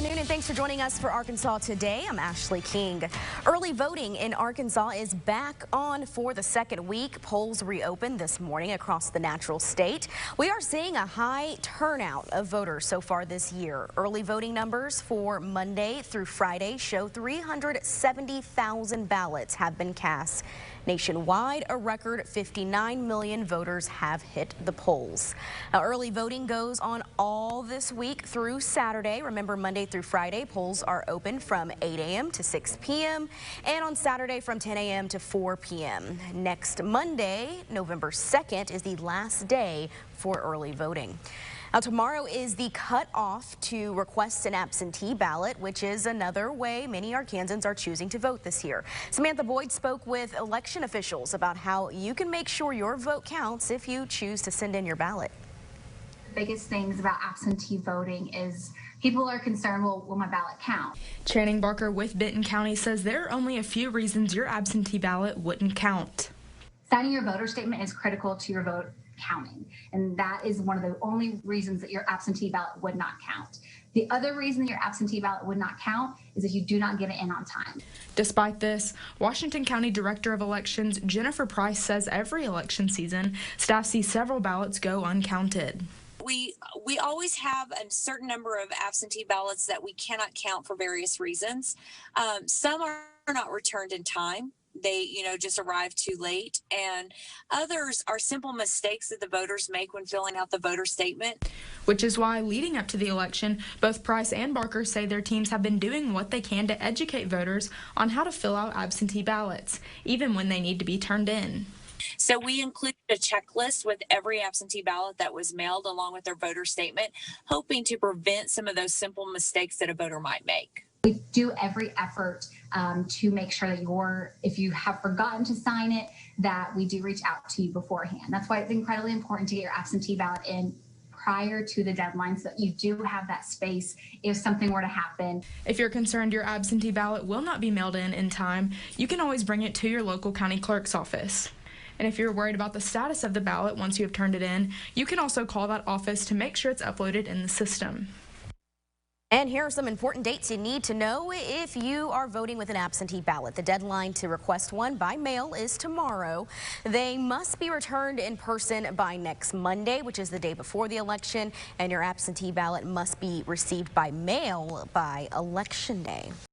afternoon, and thanks for joining us for Arkansas Today. I'm Ashley King. Early voting in Arkansas is back on for the second week. Polls reopened this morning across the natural state. We are seeing a high turnout of voters so far this year. Early voting numbers for Monday through Friday show 370,000 ballots have been cast. Nationwide, a record 59 million voters have hit the polls. Now, early voting goes on all this week through Saturday. Remember, Monday through Friday, polls are open from 8 a.m. to 6 p.m. and on Saturday from 10 a.m. to 4 p.m. Next Monday, November 2nd, is the last day for early voting. Now, tomorrow is the cutoff to request an absentee ballot, which is another way many Arkansans are choosing to vote this year. Samantha Boyd spoke with election officials about how you can make sure your vote counts if you choose to send in your ballot. The biggest things about absentee voting is people are concerned, well, will my ballot count? Channing Barker with Benton County says there are only a few reasons your absentee ballot wouldn't count. Signing your voter statement is critical to your vote counting, and that is one of the only reasons that your absentee ballot would not count. The other reason that your absentee ballot would not count is if you do not get it in on time. Despite this, Washington County Director of Elections Jennifer Price says every election season, staff sees several ballots go uncounted. We always have a certain number of absentee ballots that we cannot count for various reasons. Some are not returned in time. They, just arrive too late, and others are simple mistakes that the voters make when filling out the voter statement. Which is why, leading up to the election, both Price and Barker say their teams have been doing what they can to educate voters on how to fill out absentee ballots, even when they need to be turned in. So we included a checklist with every absentee ballot that was mailed along with their voter statement, hoping to prevent some of those simple mistakes that a voter might make. We do every effort to make sure that if you have forgotten to sign it, that we do reach out to you beforehand. That's why it's incredibly important to get your absentee ballot in prior to the deadline so that you do have that space if something were to happen. If you're concerned your absentee ballot will not be mailed in time, you can always bring it to your local county clerk's office. And if you're worried about the status of the ballot once you have turned it in, you can also call that office to make sure it's uploaded in the system. And here are some important dates you need to know if you are voting with an absentee ballot. The deadline to request one by mail is tomorrow. They must be returned in person by next Monday, which is the day before the election, and your absentee ballot must be received by mail by Election Day.